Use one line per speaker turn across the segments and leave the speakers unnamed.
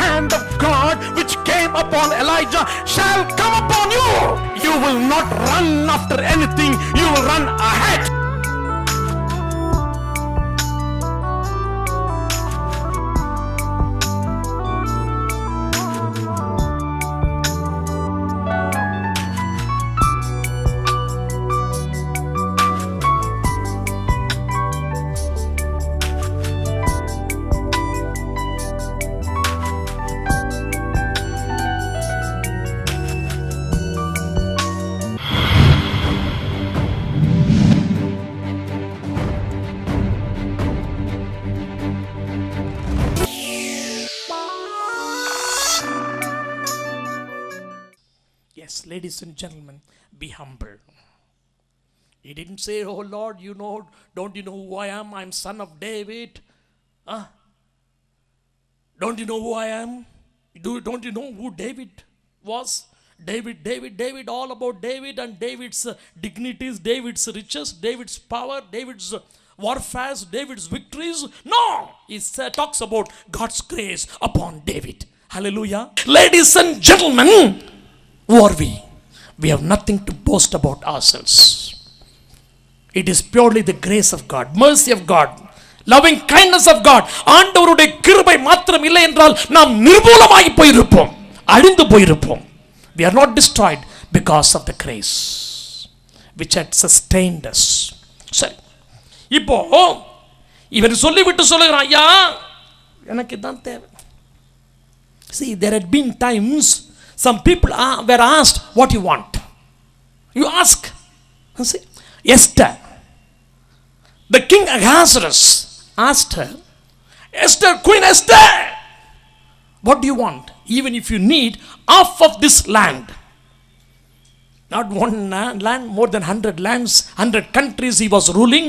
hand of God which came upon Elijah shall come upon you. You will not run after anything, you will run ahead. Yes, ladies and gentlemen, be humble. He didn't say, oh Lord, don't you know who I am? I'm son of David. Don't you know who I am? Don't you know who David was? David, all about David and David's dignities, David's riches, David's power, David's warfare, David's victories. No, he talks about God's grace upon David. Hallelujah. Ladies and gentlemen, who are we? We have nothing to boast about ourselves. It is purely the grace of God, mercy of God, loving kindness of God. ஆண்டவருடைய கிருபை மாத்திரம் இல்லை என்றால் நாம் நிர்மூலமாகி போயிருப்போம், அழிந்து போயிருப்போம். We are not destroyed because of the grace which had sustained us. சரி, இப்போ இவர் சொல்லிவிட்டு சொல்லுகிறான், ஐயா எனக்கு தான் தேவை. See, there had been times some people were asked, what you want? You ask. See, Esther, the king Ahasuerus asked her, Esther, Queen Esther, what do you want? Even if you need half of this land, not one land, more than 100 lands, 100 countries he was ruling.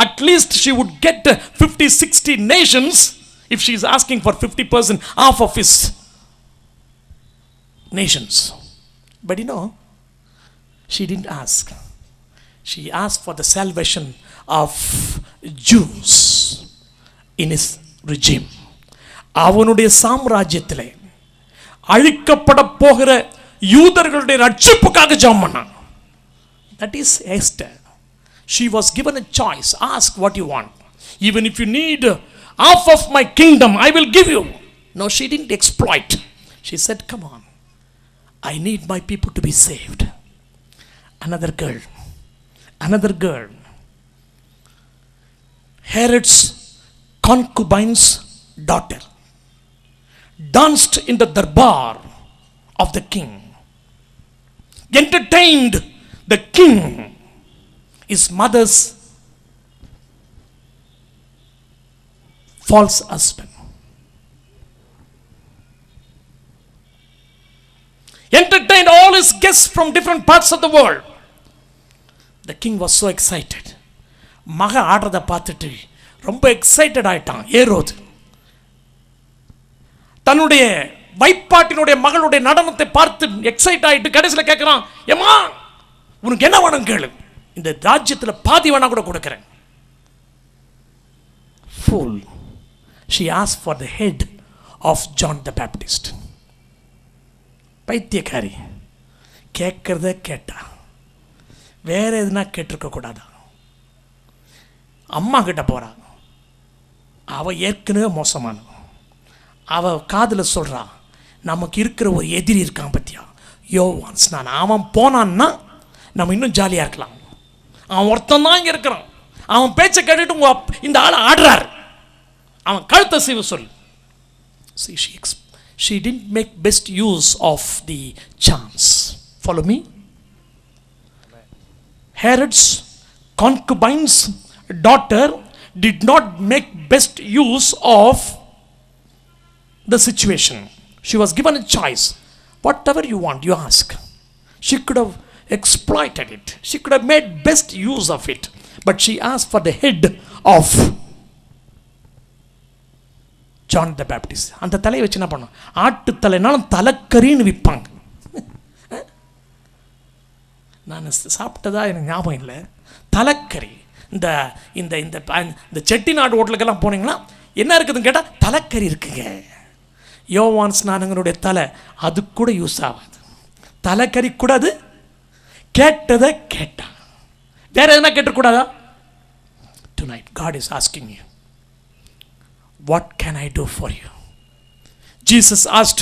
At least she would get 50-60 nations if she is asking for 50%, half of his nations. But she didn't ask. She asked for the salvation of Jews in his regime. அவனுடைய சாம்ராஜ்யத்திலே அழிக்கப்பட போகிற யூதர்களுடைய ரட்சிப்புக்காக ஜெபம் பண்ணான். That is Esther. She was given a choice. Ask what you want. Even if you need half of my kingdom, I will give you. No, she didn't exploit. She said, come on, I need my people to be saved. Another girl, Herod's concubine's daughter, danced in the darbar of the king, entertained the king, his mother's false husband, entertained all his guests from different parts of the world. The king was so excited. மக ஆடுறதை பார்த்துட்டு ரொம்ப excited ஆயிட்டான் ஏரோது. தன்னுடைய வைப்பாட்டினுடைய மகளுடைய நடனத்தை பார்த்து excite ஆயிட்டு கடைசியில் கேட்கிறான், ஏமா உனக்கு என்ன வேணும் கேளு, இந்த ராஜ்யத்தில் பாதி வேணா கூட கொடுக்கிறேன். Fool. She asked for the head of John the Baptist. பைத்தியக்காரி, கேட்கறத கேட்டா, வேற எதுனா கேட்டிருக்க கூடாதா? அம்மா கிட்ட போறா, அவ ஏற்கனவே மோசமான, அவ காதில் சொல்றா, நமக்கு இருக்கிற ஒரு எதிரி இருக்கான் பத்தியா, யோவான்ஸ். நான் அவன் போனான்னா நம்ம இன்னும் ஜாலியாக இருக்கலாம். அவன் ஒருத்தன் தான் இங்கே இருக்கிறான், அவன் பேச்சை கேட்டுட்டு இந்த ஆளை ஆடுறாரு, அவன் கழுத்தை செய்வ சொல். See, she didn't make best use of the chance. Follow me. Herod's concubine's daughter did not make best use of the situation. She was given a choice. Whatever you want, you ask. She could have exploited it. She could have made best use of it. But she asked for the head of John the Baptist. அந்த தலையை வச்சு என்ன பண்ணும், ஆட்டு தலைனாலும் தலைக்கறின்னு விற்பாங்க. நான் சாப்பிட்டதா எனக்கு ஞாபகம் இல்லை. தலைக்கறி, இந்த இந்த இந்த செட்டிநாடு ஹோட்டலுக்கெல்லாம் போனீங்கன்னா என்ன இருக்குதுன்னு கேட்டால் தலைக்கறி இருக்குங்க. யோவான் ஸ்நானகனுடைய தலை அது கூட யூஸ் ஆகாது. தலைக்கறி கூட அது கேட்டதை கேட்டான். வேற எதுனா கேட்டக்கூடாதா? Tonight God is asking you, what can I do for you? Jesus asked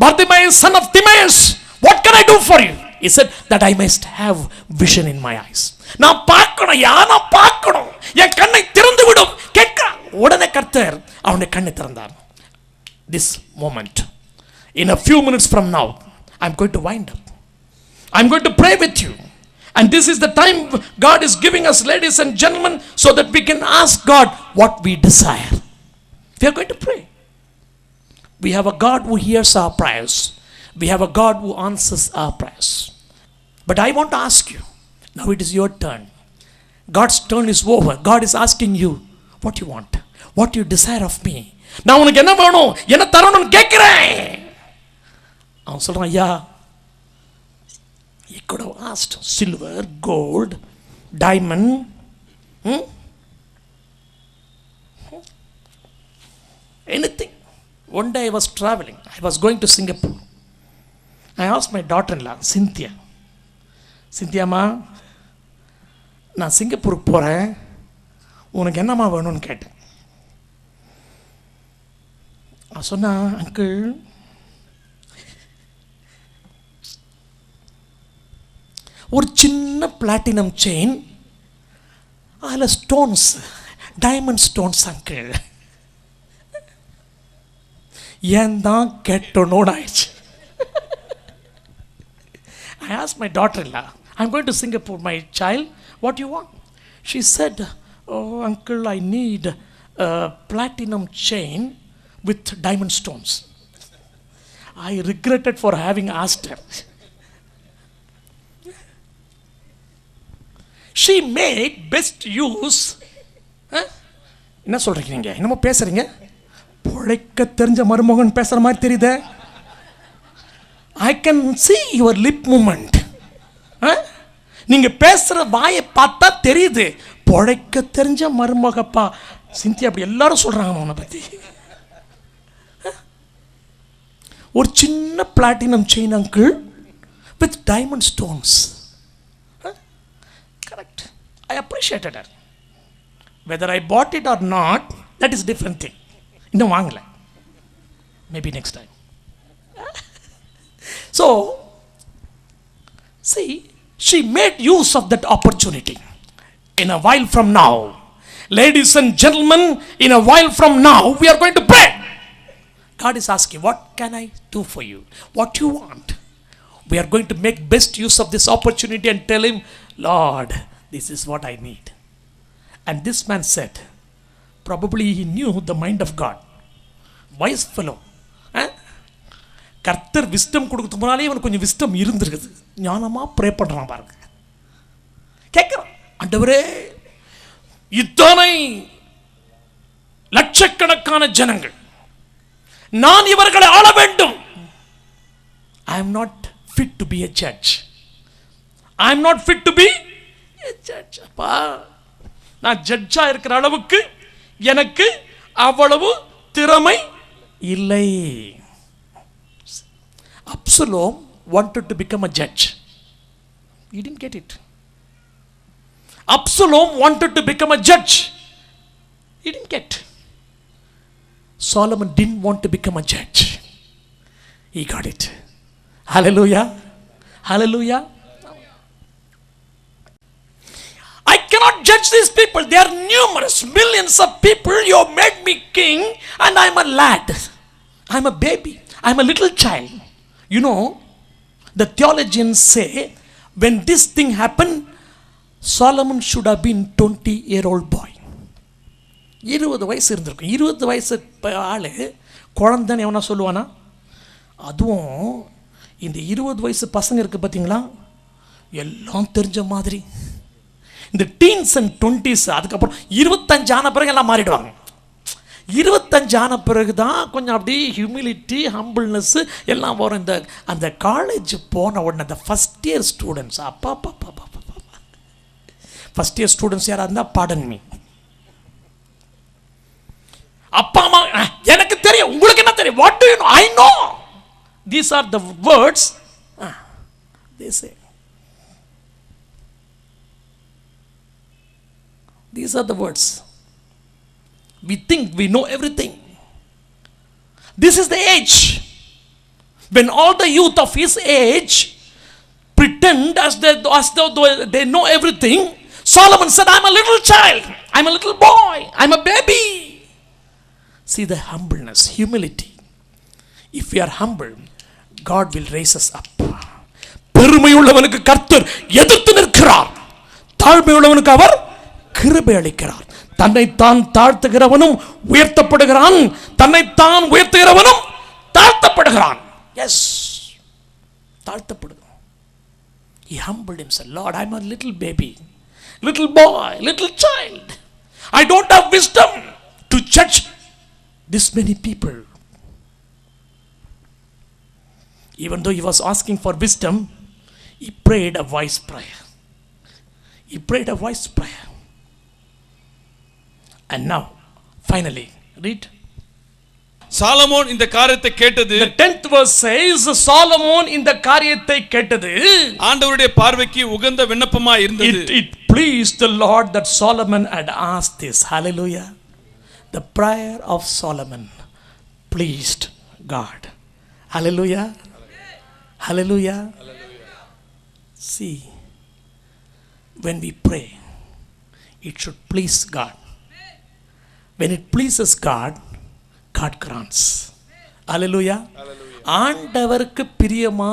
Bartimaeus, son of Timaeus, what can I do for you? He said that I must have vision in my eyes. நான் பார்க்கணும், யானை பார்க்கணும், என் கண்ணை திறந்து விடும் கேட்கிறான். உடனே கர்த்தர் அவனுடைய கண்ணை திறந்தார். This moment, in a few minutes from now, I'm going to wind up. I'm going to pray with you. And this is the time God is giving us, ladies and gentlemen, so that we can ask God what we desire. We are going to pray. We have a God who hears our prayers. We have a God who answers our prayers. But I want to ask you, now it is your turn. God's turn is over. God is asking you what you want, what you desire of me. நான் உனக்கு என்ன வேணும், என்ன தரணும்னு கேட்கிறேன். அவன் சொல்றான், ஐயா, he could have asked silver, gold, diamond, anything. One day I was traveling. I was going to Singapore. I asked my daughter-in-law, Cynthia, Cynthia-ma, நான் சிங்கப்பூருக்கு போகிறேன், உனக்கு என்னம்மா வேணும்னு கேட்டேன். நான் சொன்னேன், அங்கிள், ஒரு சின்ன பிளாட்டினம் செயின், அதில் ஸ்டோன்ஸ், டைமண்ட் ஸ்டோன்ஸ் அங்கிள். ஏன் தான் கேட்டோன்னு ஆயிடுச்சு. I asked my daughter-in-law, I'm going to Singapore, my child, what do you want? She said, oh uncle, I need a platinum chain with diamond stones. I regretted for having asked her. She made best use. என்ன சொல்றீங்க நீங்க? என்னமோ பேசுறீங்க, பொழைக்க தெரிஞ்ச மருமகன் பேசுற மாதிரி தெரியுதே. I can see your lip movement. நீங்க பேசுற வாயை பார்த்தா தெரியுது, பொழைக்க தெரிஞ்ச மருமகப்பா. சிந்தியா அப்படி எல்லாரும் சொல்றாங்க உன்னை பத்தி. ஒரு சின்ன platinum chain uncle with diamond stones. Correct. I appreciated her. Whether I bought it or not, that is different thing. இன்னும் வாங்கல, maybe next time. So, see, she made use of that opportunity. In a while from now, ladies and gentlemen, in a while from now, we are going to pray. God is asking, what can I do for you? What you want? We are going to make best use of this opportunity and tell him, Lord, this is what I need. And this man said, probably he knew the mind of God. Wise fellow. கர்த்தர் wisdom கொடுக்கறதுக்கு முன்னாலே இவனுக்கு கொஞ்சம் wisdom இருந்திருக்குது. ஞானமாக pray பண்ணுறான் பாருங்க. கேட்குறான், ஆண்டவரே, இத்தனை லட்சக்கணக்கான ஜனங்கள், நான் இவர்களை ஆள வேண்டும். I am not fit to be a judge. I am not fit to be a judge. அப்பா, நான் ஜட்ஜா இருக்கிற அளவுக்கு எனக்கு அவ்வளவு திறமை இல்லை. Absalom wanted to become a judge. He didn't get it. Absalom wanted to become a judge. He didn't get. Solomon didn't want to become a judge. He got it. Hallelujah. Hallelujah. I cannot judge these people. They are numerous, millions of people. You have made me king and I am a lad. I am a baby. I am a little child. You know, the theologians say when this thing happened, Solomon should have been 20-year-old boy. 20 வயசு இருந்திருக்கும். 20 வயசு ஆளு குழந்தைன்னு எவனா சொல்லுவானா? அதுவும் இந்த 20 வயசு பசங்க இருக்குது பார்த்தீங்களா, எல்லாம் தெரிஞ்ச மாதிரி. இந்த டீன்ஸ் அண்ட் 20s, அதுக்கப்புறம் 25 ஆன பிறகு எல்லாம் மாறிடுவாங்க. 25 ஆன பிறகு தான் கொஞ்சம் அப்படி ஹியூமிலிட்டி, ஹம்பிள்னஸ் எல்லாம் வரும். இந்த அந்த காலேஜ் போன உடனே அந்த ஃபஸ்ட் இயர் ஸ்டூடெண்ட்ஸ், அப்பா ஃபஸ்ட் இயர் ஸ்டூடெண்ட்ஸ் யாராக இருந்தால் பாடன் மீ, அப்பா அம்மா எனக்கு தெரியும், உங்களுக்கு what do you know? I know. These are the words they say. These are the words. We think we know everything. This is the age when all the youth of his age pretend as though they know everything. Solomon said, I'm a little child, I'm a little boy, I'm a baby. See the humbleness, humility. If we are humble, God will raise us up. பெருமையுள்ளவனுக்கு கர்த்தர் எதிர்த்து நிற்கிறார், தாழ்மையுள்ளவனுக்கு அவர் கிருபை அளிக்கிறார். தன்னைத்தான் தாழ்த்துகிறவனும் உயர்த்தப்படுகிறான், தன்னைத்தான் உயர்த்துகிறவனும் தாழ்த்தப்படுகிறான். S, தாழ்த்தப்படுகிறான். He humbled himself. Lord, I'm a little baby, little boy, little child. I don't have wisdom to judge this many people. Even though he was asking for wisdom, he prayed a wise prayer. He prayed a wise prayer. And now, finally, read.
Solomon இந்த காரியத்தை கேட்டது.
The 10th verse says, Solomon இந்த காரியத்தை கேட்டது
ஆண்டவருடைய பார்வைக்கு உகந்த விண்ணப்பமாய் இருந்தது.
It pleased the Lord that Solomon had asked this. Hallelujah. The prayer of Solomon pleased God. Hallelujah. Hallelujah. See, when we pray, it should please God. When it pleases God, God grants. Hallelujah. ஆண்டவருக்கு பிரியமா,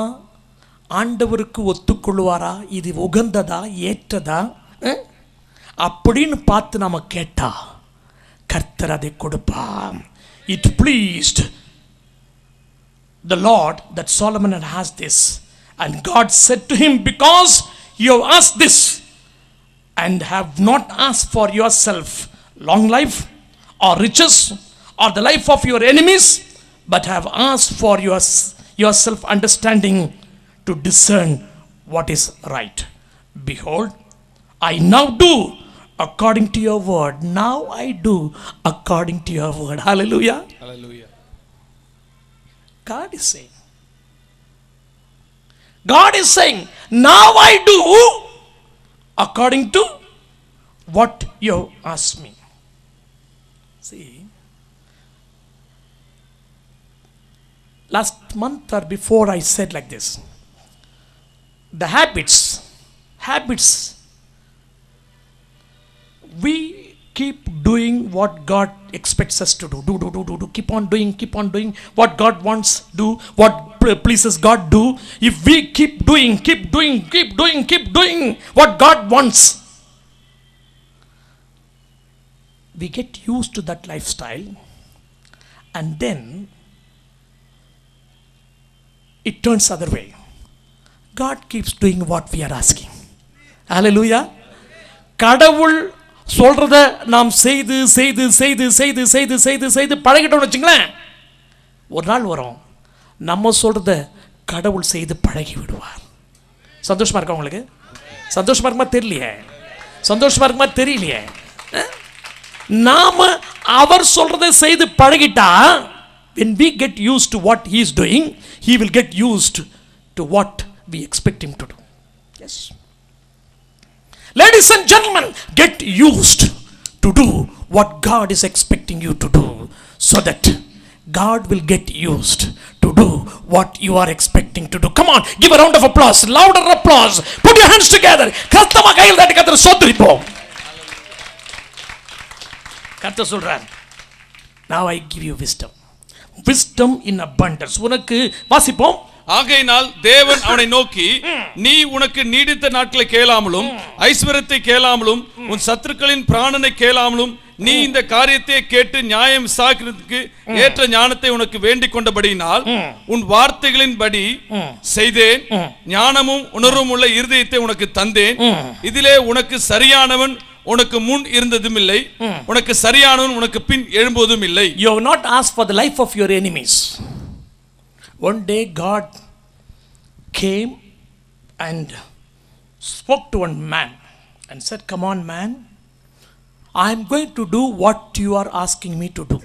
ஆண்டவருக்கு ஒத்துக்கொள்வாரா, இது உகந்ததா, ஏற்றதா அப்படின்னு பார்த்து நாம கேட்டா கர்த்தர் அதை கொடுப்பார். It pleased the Lord that Solomon had asked this, and God said to him, because you have asked this and have not asked for yourself long life or riches or the life of your enemies, but have asked for yourself understanding to discern what is right. Behold, I now do according to your word. Now I do according to your word. Hallelujah.
Hallelujah.
God is saying, now I do according to what you asked me. See, last month or before I said like this, the habits, we keep doing what God expects us to do. Do. Keep on doing what God wants. Do what pleases God. Do. If we keep doing what God wants, we get used to that lifestyle, and then it turns other way. God keeps doing what we are asking. Hallelujah. கடவுள் சொல்றத நாம் செய்து பழகிட்டோம்னு வச்சுங்களேன், ஒரு நாள் வரும் நம்ம சொல்றத கடவுள் செய்து பழகி விடுவார். சந்தோஷமா இருக்கா உங்களுக்கு? சந்தோஷமா இருக்குமா தெரியலையே? சந்தோஷமா இருக்குமா தெரியலையே? நாம அவர் சொல்றதை செய்து பழகிட்டா, when we get used to what he is doing, he will get used to what we expect him to do. Yes. Ladies and gentlemen, get used to do what God is expecting you to do, so that God will get used to do what you are expecting to do. Come on, give a round of applause, louder applause. Put your hands together. கர்த்தமா கையில் தட்டி கர்த்தரை ஸ்தோத்திரிப்போம். கர்த்தர் சொல்றார், now I give you wisdom in abundance. உனக்கு வாசிப்போம்.
ஆகையினால் தேவன் அவனை நோக்கி, நீ உனக்கு நீடித்த நாட்களை கேளாமலும் ஐஸ்வர்யத்தை கேளாமலும் உன் சத்துருக்களின் பிராணனை கேளாமலும் நீ இந்த காரியத்தை கேட்டு நியாயம் விசாரிக்கிறதுக்கு ஏற்ற ஞானத்தை உனக்கு வேண்டிக் கொண்டபடியினால் உன் வார்த்தைகளின்படி செய்தேன், ஞானமும் உணர்வும் உள்ள இருதயத்தை உனக்கு தந்தேன். இதிலே உனக்கு சரியானவன் உனக்கு முன் இருந்ததும் இல்லை, உனக்கு சரியானவன் உனக்கு பின் எழும்புவதும் இல்லை.
You have not asked for the life of your enemies. One day God came and spoke to one man and said, come on man, I am going to do what you are asking me to do.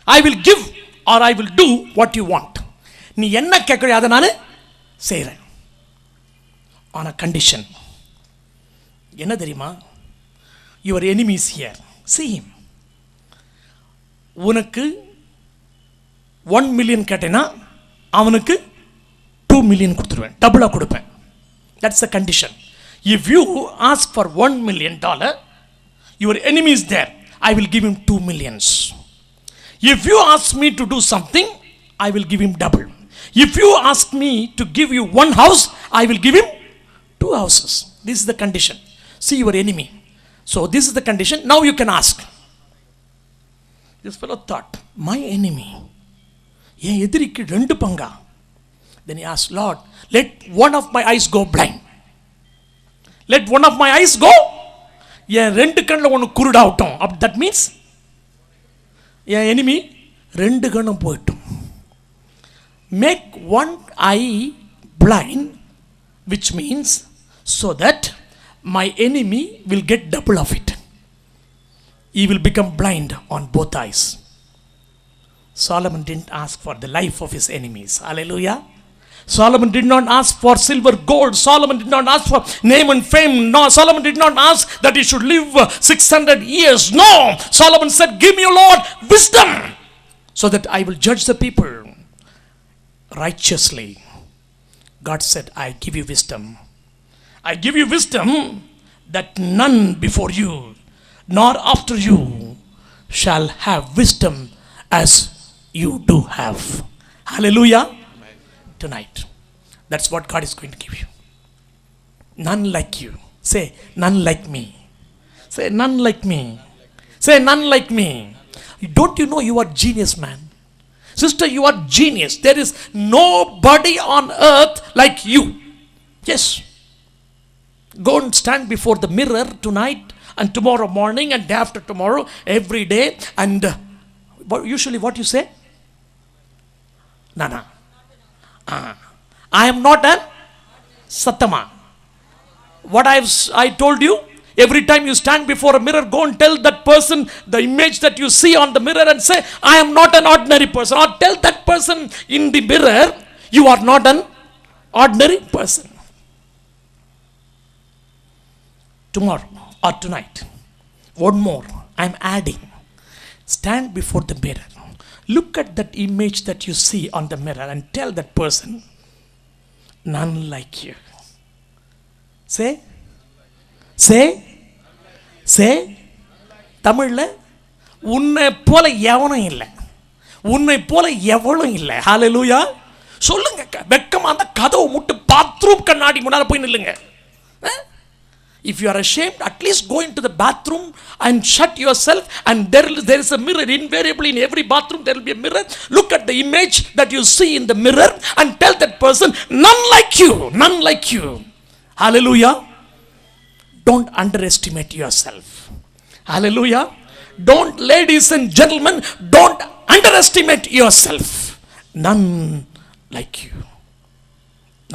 I will give or I will do what you want. நீ என்ன கேட்கறியோ அதை நான் செய்கிறேன். on a condition. என்ன தெரியுமா? your enemy is here. See him. உனக்கு 1 million கேட்டேன்னா அவனுக்கு 2 million கொடுத்துருவேன், டபுளாக கொடுப்பேன். That's the condition. If you ask for $1 million, your enemy is there, I will give him 2 millions. If you ask me to do something, I will give him double. If you ask me to give you 1 house, I will give him 2 houses. This is the condition. See your enemy. So this is the condition. Now you can ask. This fellow thought, my enemy, என் எதிரிக்கு 2 பங்கா? Then he asked, Lord, let one of my eyes go blind. Let one of my eyes go. என் 2 கண்ணில் ஒன்று குருடாகட்டும். That means N enemy 2 கண்ணும் போயிட்டும். Make one eye blind, which means so that my enemy will get double of it. He will become blind on both eyes. Solomon didn't ask for the life of his enemies. Hallelujah. Solomon did not ask for silver, gold. Solomon did not ask for name and fame. No, Solomon did not ask that he should live 600 years. No, Solomon said, give me, Lord, wisdom, so that I will judge the people righteously. God said, I give you wisdom. I give you wisdom that none before you nor after you shall have wisdom as you do have. Hallelujah. Tonight, that's what God is going to give you. None like you. Say, none like me. Say, none like me. Say, none like me. Don't you know you are genius, man? Sister, you are genius. There is nobody on earth like you. Yes. Go and stand before the mirror tonight and tomorrow morning and day after tomorrow, every day, and usually what you say? Nana. I am not a Satama. What I told you, every time you stand before a mirror, go and tell that person the image that you see on the mirror and say, I am not an ordinary person. Or tell that person in the mirror, you are not an ordinary person. Tomorrow or tonight, one more, I am adding. Stand before the mirror. Look at that image that you see on the mirror and tell that person, none like you. Say, say, say, தமிழ்ல உன்னை போல எவனும் இல்லை, உன்னை போல எவளும் இல்லை. ஹalleluya. சொல்லுங்க, வெக்கமா அந்த கதவு முட்டு பாத்ரூம் கண்ணாடி முன்னால போய் நில்லுங்க. If you are ashamed, at least go into the bathroom and shut yourself, and there is a mirror. Invariably in every bathroom there will be a mirror. Look at the image that you see in the mirror and tell that person, none like you, none like you. Hallelujah. Don't underestimate yourself. Hallelujah. Don't, ladies and gentlemen, don't underestimate yourself. None like you.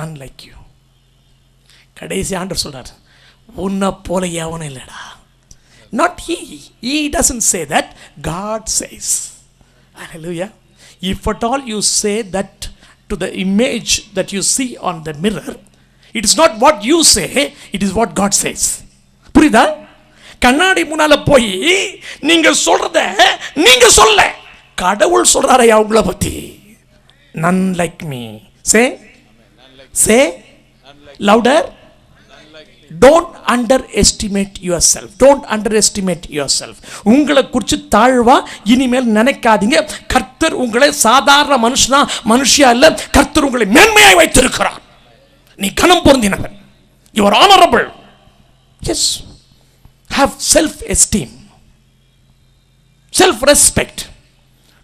None like you. கடைசி ஆண்டவர் சொல்றார், உன்னை போல எவனும் இல்லைடா. Not he. He doesn't say that. God says. Hallelujah. If at all you say that to the image that you see on the mirror, it is not what you say, it is what God says. புரியுதா? கண்ணாடி முன்னால போய் நீங்க சொல்றத நீங்க சொல்ல, கடவுள் சொல்றாரே அவங்கள பத்தி. None like me. Say, say louder. Don't underestimate yourself. Don't underestimate yourself. உங்களை குறித்து தாழ்வா இனிமேல் நினைக்காதீங்க. கர்த்தர் உங்களை சாதாரண மனுஷியா இல்ல, கர்த்தர் உங்களை மேன்மையாய் வைத்திருக்கிறார். நீ கனம் பொருந்தினவன். You are honorable. Yes. Have self-esteem. Self-respect.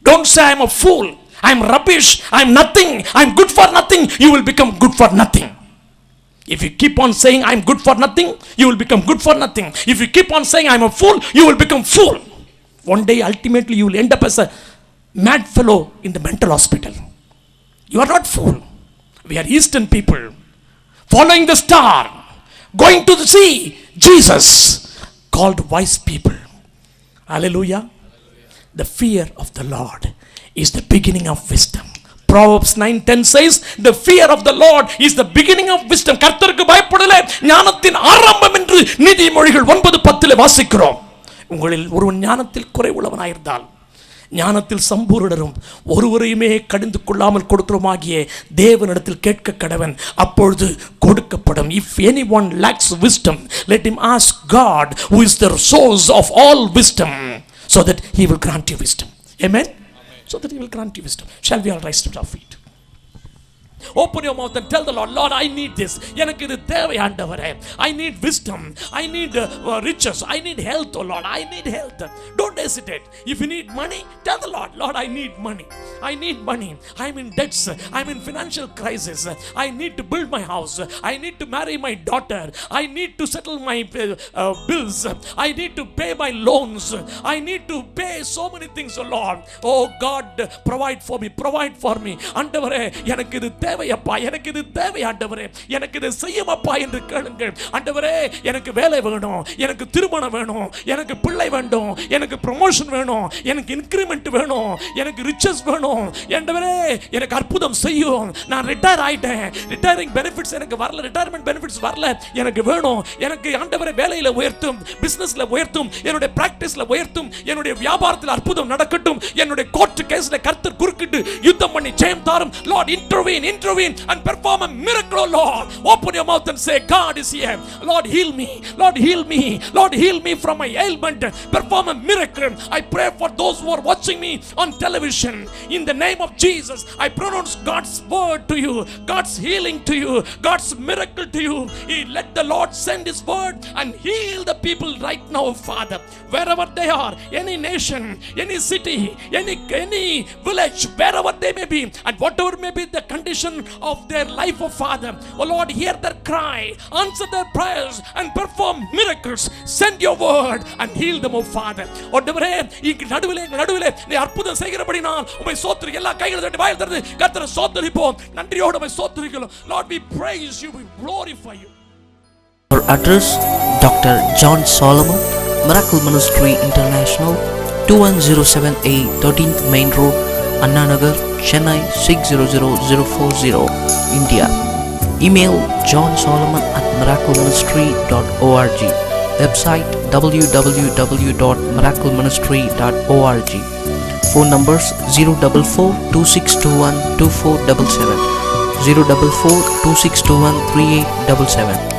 Don't say I am a fool, I am rubbish, I am nothing, I am good for nothing. You will become good for nothing. If you keep on saying I am good for nothing, you will become good for nothing. If you keep on saying I am a fool, you will become fool. One day ultimately you will end up as a mad fellow in the mental hospital. You are not fool. We are Eastern people, following the star, going to see Jesus, called wise people. Hallelujah. The fear of the Lord is the beginning of wisdom. Proverbs 9:10 says, the fear of the Lord is the beginning of wisdom. கர்த்தருக்கு பயப்படுதலே ஞானத்தின் ஆரம்பம் என்று நீதிமொழிகள் 9:10 வாசிக்கிறோம். உங்களில் ஒருவன் ஞானத்தில் குறைவுள்ளவனாயிருந்தால் ஞானத்தில் சம்பூரணரும் ஒருவரையுமே கடிந்து கொள்ளாமல் கொடுக்கிறோமாகிய தேவனிடத்தில் கேட்க கடவன், அப்பொழுது கொடுக்கப்படும். If anyone lacks wisdom, let him ask God, who is the source of all wisdom, so that he will grant you wisdom. Amen. So that he will grant you wisdom. Shall we all rise to our feet? Open your mouth and tell the Lord, Lord, I need this. எனக்கு இது தேவை ஆண்டவரே. I need wisdom. I need riches. I need health, oh Lord. I need health. Don't hesitate. If you need money, tell the Lord, Lord, I need money. I need money. I'm in debts. I'm in financial crisis. I need to build my house. I need to marry my daughter. I need to settle my bills. I need to pay my loans. I need to pay so many things, oh Lord. Oh God, provide for me. Provide for me. ஆண்டவரே, எனக்கு இது தேவையப்பா, எனக்கு இது தேவை ஆண்டவரே, எனக்கு இது செய்யுமப்பா என்று கேளுங்கள். ஆண்டவரே, எனக்கு வேலை வேணும், எனக்கு திருமணம் வேணும், எனக்கு பிள்ளை வேண்டும், எனக்கு ப்ரமோஷன் வேணும், எனக்கு இன்கிரிமெண்ட் வேணும், எனக்கு ரிச்சஸ் வேணும். ஆண்டவரே, எனக்கு அற்புதம் செய்யும். நான் ரிட்டையர் ஆயிட்டேன், ரிட்டையரிங் பெனிஃபிட்ஸ் எனக்கு வரல, ரிட்டையர்மெண்ட் பெனிஃபிட்ஸ் வரல, எனக்கு வேணும். எனக்கு ஆண்டவரே வேலையில உயர்த்தும், பிசினஸ்ல உயர்த்தும், என்னுடைய பிராக்டிஸ்ல உயர்த்தும், என்னுடைய வியாபாரத்தில் அற்புதம் நடக்கட்டும், என்னுடைய கோர்ட் கேஸ்ல கர்த்தர் குறுக்கிட்டு யுத்தம் பண்ணி ஜெயம் தாரும். Lord, intervene and perform a miracle, oh Lord. Open your mouth and say, God is here. Lord, heal me. Lord, heal me. Lord, heal me from my ailment. Perform a miracle. I pray for those who are watching me on television. In the name of Jesus, I pronounce God's word to you, God's healing to you, God's miracle to you. Let the Lord send his word and heal the people right now, Father. Wherever they are, any nation, any city, any village, wherever they may be, and whatever may be the condition of their life, oh Father, oh Lord, hear their cry, answer their prayers and perform miracles. Send your word and heal them, oh Father. ஆண்டவரே, நடுவிலே நீ அற்புதம் செய்கிறபடினால் உம்மை ஸ்தோத்திரி. எல்லா கைகளை தட்டி வாயை திறந்து கர்த்தரை ஸ்தோத்திரிப்போம். நன்றியோடு உம்மை ஸ்தோத்திரிக்கிறோம். Lord, we praise you, we glorify you.
Our address, Dr. John Solomon, Miracle Ministry International, 2107A 13th Main Road, Anna Nagar, Chennai 600040, India. Email johnsolomon@miracleministry.org. Website www.miracleministry.org. Phone numbers 044-2621-2477, 044-2621-3877.